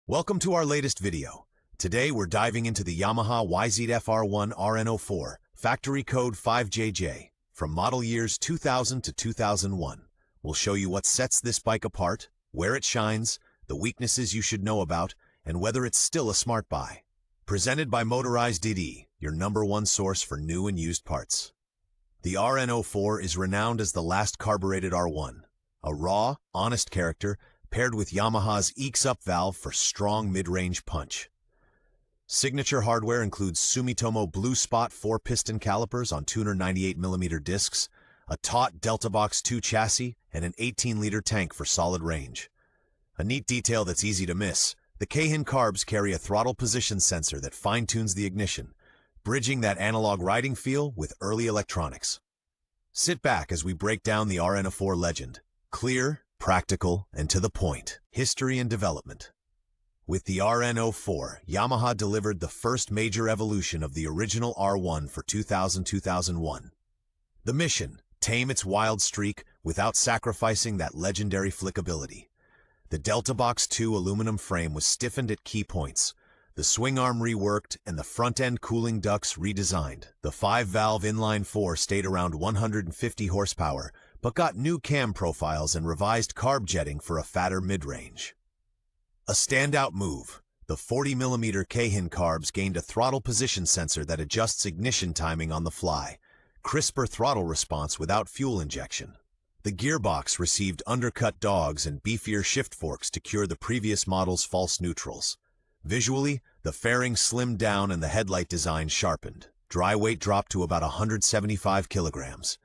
Welcome to our latest video. Today we're diving into the Yamaha YZF-R1 RN04, factory code 5JJ, from model years 2000 to 2001. We'll show you what sets this bike apart, where it shines, the weaknesses you should know about, and whether it's still a smart buy. Presented by Motorize, your #1 source for new and used parts. The RN04 is renowned as the last carbureted R1, a raw, honest character paired with Yamaha's EX-Up valve for strong mid-range punch. Signature hardware includes Sumitomo Blue Spot 4-piston calipers on 298mm discs, a taut Delta Box 2 chassis, and an 18-liter tank for solid range. A neat detail that's easy to miss: the Keihin carbs carry a throttle position sensor that fine-tunes the ignition, bridging that analog riding feel with early electronics. Sit back as we break down the RN04 legend. Clear, practical, and to the point. History and development. With the RN04, Yamaha delivered the first major evolution of the original R1 for 2000-2001. The mission: tame its wild streak without sacrificing that legendary flickability. The Delta Box 2 aluminum frame was stiffened at key points, the swing arm reworked, and the front-end cooling ducts redesigned. The 5-valve inline-4 stayed around 150 horsepower, but got new cam profiles and revised carb jetting for a fatter mid-range. A standout move: the 40mm Keihin carbs gained a throttle position sensor that adjusts ignition timing on the fly, crisper throttle response without fuel injection. The gearbox received undercut dogs and beefier shift forks to cure the previous model's false neutrals. Visually, the fairing slimmed down and the headlight design sharpened. Dry weight dropped to about 175 kilograms.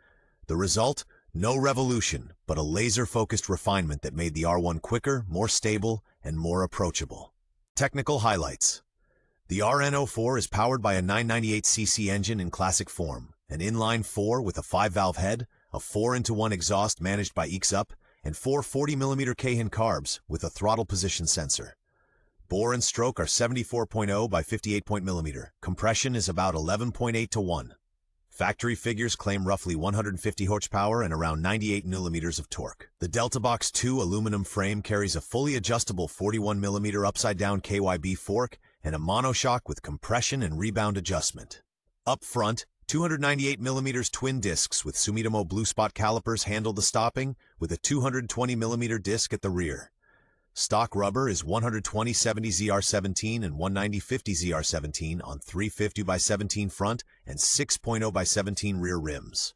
The result? No revolution, but a laser-focused refinement that made the R1 quicker, more stable, and more approachable. Technical highlights: the RN04 is powered by a 998cc engine in classic form, an inline-4 with a 5-valve head, a 4-into-1 exhaust managed by EX-Up, and 4 40mm Keihin carbs with a throttle position sensor. Bore and stroke are 74.0 by 58.mm. Compression is about 11.8 to 1. Factory figures claim roughly 150 horsepower and around 98 millimeters of torque. The Delta Box 2 aluminum frame carries a fully adjustable 41mm upside-down KYB fork and a monoshock with compression and rebound adjustment. Up front, 298mm twin discs with Sumitomo Blue Spot calipers handle the stopping, with a 220mm disc at the rear. Stock rubber is 120/70 ZR17 and 190/50 ZR17 on 350/17 front and 6.0/17 rear rims.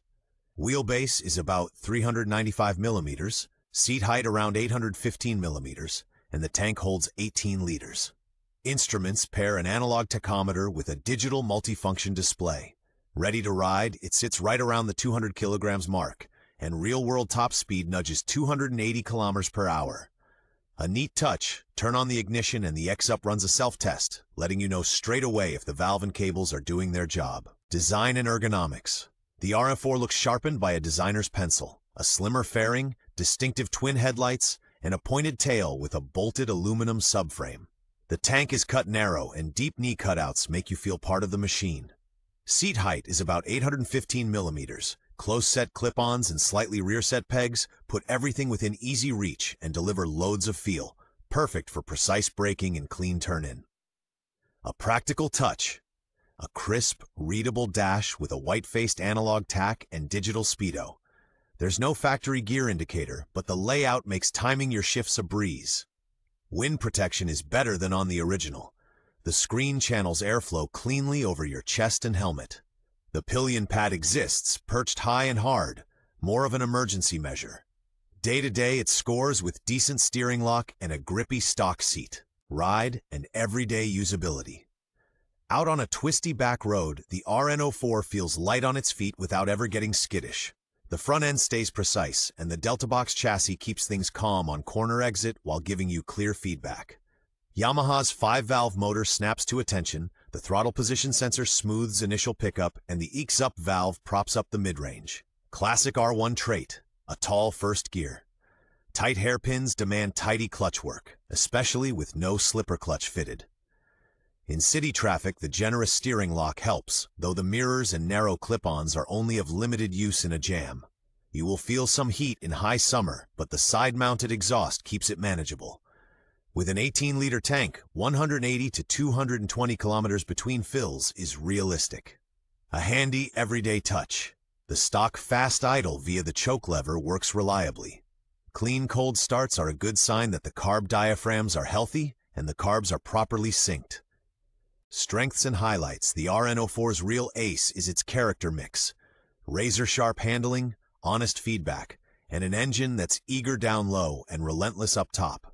Wheelbase is about 395mm, seat height around 815mm, and the tank holds 18 liters. Instruments pair an analog tachometer with a digital multifunction display. Ready to ride, it sits right around the 200 kilograms mark, and real-world top speed nudges 280 kilometers per hour. A neat touch: turn on the ignition and the EX-Up runs a self-test, letting you know straight away if the valve and cables are doing their job. Design and ergonomics. The RN04 looks sharpened by a designer's pencil. A slimmer fairing, distinctive twin headlights, and a pointed tail with a bolted aluminum subframe. The tank is cut narrow, and deep knee cutouts make you feel part of the machine. Seat height is about 815 millimeters. Close-set clip-ons and slightly rear-set pegs put everything within easy reach and deliver loads of feel, perfect for precise braking and clean turn-in. A practical touch: a crisp, readable dash with a white-faced analog tack and digital speedo. There's no factory gear indicator, but the layout makes timing your shifts a breeze. Wind protection is better than on the original. The screen channels airflow cleanly over your chest and helmet. The pillion pad exists, perched high and hard, more of an emergency measure. Day-to-day it scores with decent steering lock and a grippy stock seat. Ride and everyday usability. Out on a twisty back road, the RN04 feels light on its feet without ever getting skittish. The front end stays precise, and the Delta Box chassis keeps things calm on corner exit while giving you clear feedback. Yamaha's 5-valve motor snaps to attention, the throttle position sensor smooths initial pickup, and the EX-Up valve props up the mid-range. Classic R1 trait: a tall first gear. Tight hairpins demand tidy clutch work, especially with no slipper clutch fitted. In city traffic, the generous steering lock helps, though the mirrors and narrow clip-ons are only of limited use in a jam. You will feel some heat in high summer, but the side-mounted exhaust keeps it manageable. With an 18-liter tank, 180 to 220 kilometers between fills is realistic. A handy, everyday touch. The stock fast idle via the choke lever works reliably. Clean cold starts are a good sign that the carb diaphragms are healthy and the carbs are properly synced. Strengths and highlights. The RN04's real ace is its character mix. Razor-sharp handling, honest feedback, and an engine that's eager down low and relentless up top.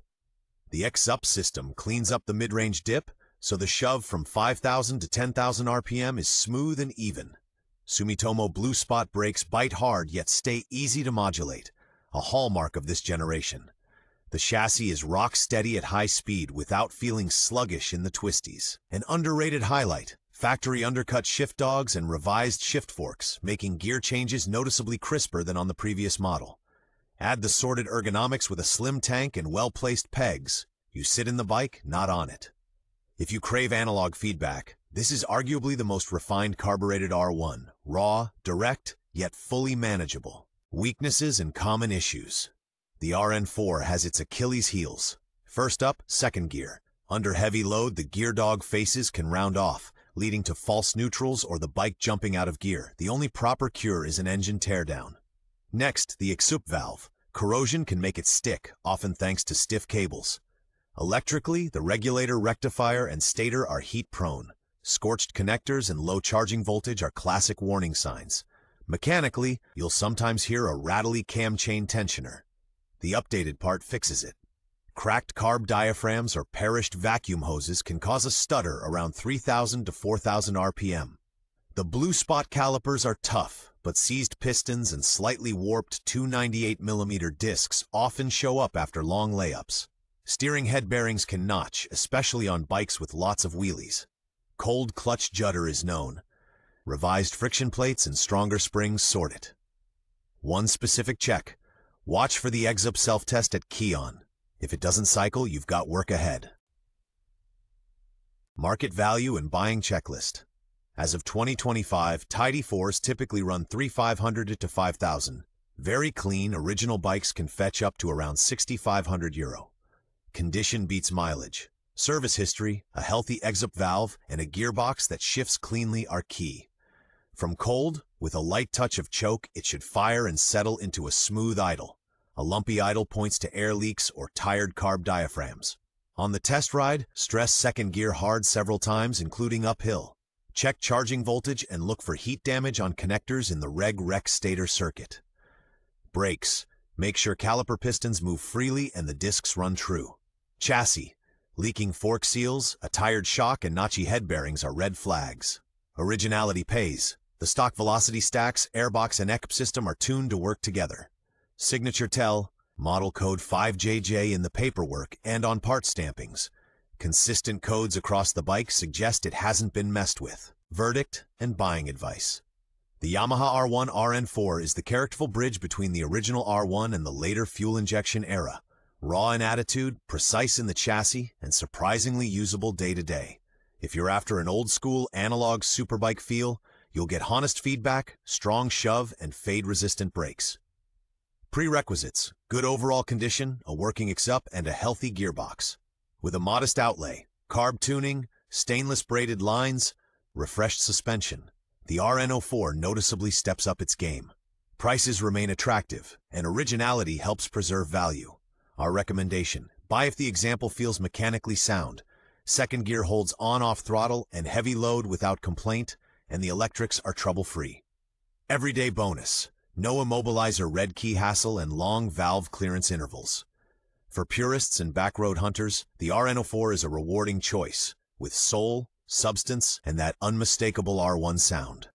The X-Up system cleans up the mid-range dip, so the shove from 5,000 to 10,000 RPM is smooth and even. Sumitomo Blue Spot brakes bite hard yet stay easy to modulate, a hallmark of this generation. The chassis is rock steady at high speed without feeling sluggish in the twisties. An underrated highlight, factory undercut shift dogs and revised shift forks, making gear changes noticeably crisper than on the previous model. Add the sorted ergonomics with a slim tank and well-placed pegs. You sit in the bike, not on it. If you crave analog feedback, this is arguably the most refined carbureted R1, raw, direct, yet fully manageable. Weaknesses and common issues. The RN04 has its Achilles heels. First up, second gear. Under heavy load, the gear dog faces can round off, leading to false neutrals or the bike jumping out of gear. The only proper cure is an engine teardown. Next, the exsup valve. Corrosion can make it stick, often thanks to stiff cables. Electrically, the regulator, rectifier, and stator are heat-prone. Scorched connectors and low charging voltage are classic warning signs. Mechanically, you'll sometimes hear a rattly cam chain tensioner. The updated part fixes it. Cracked carb diaphragms or perished vacuum hoses can cause a stutter around 3,000 to 4,000 RPM. The Blue Spot calipers are tough, but seized pistons and slightly warped 298mm discs often show up after long layups. Steering head bearings can notch, especially on bikes with lots of wheelies. Cold clutch judder is known. Revised friction plates and stronger springs sort it. One specific check. Watch for the X-Up self-test at Keon. If it doesn't cycle, you've got work ahead. Market value and buying checklist. As of 2025, Tidy 4s typically run €3,500 to €5,000. Very clean, original bikes can fetch up to around €6,500. Condition beats mileage. Service history, a healthy X-Up valve, and a gearbox that shifts cleanly are key. From cold, with a light touch of choke, it should fire and settle into a smooth idle. A lumpy idle points to air leaks or tired carb diaphragms. On the test ride, stress second gear hard several times, including uphill. Check charging voltage and look for heat damage on connectors in the reg-rec stator circuit. Brakes. Make sure caliper pistons move freely and the discs run true. Chassis. Leaking fork seals, a tired shock, and notchy head bearings are red flags. Originality pays. The stock velocity stacks, airbox, and ECP system are tuned to work together. Signature tell, model code 5JJ in the paperwork and on part stampings. Consistent codes across the bike suggest it hasn't been messed with. Verdict and buying advice. The Yamaha R1 RN4 is the characterful bridge between the original R1 and the later fuel injection era. Raw in attitude, precise in the chassis, and surprisingly usable day to day. If you're after an old-school analog superbike feel, you'll get honest feedback, strong shove, and fade-resistant brakes. Prerequisites: good overall condition, a working X-Up, and a healthy gearbox. With a modest outlay, carb tuning, stainless braided lines, refreshed suspension, the RN04 noticeably steps up its game. Prices remain attractive, and originality helps preserve value. Our recommendation: buy if the example feels mechanically sound. Second gear holds on-off throttle and heavy load without complaint, and the electrics are trouble-free. Everyday bonus: no immobilizer red key hassle and long valve clearance intervals. For purists and backroad hunters, the RN04 is a rewarding choice, with soul, substance, and that unmistakable R1 sound.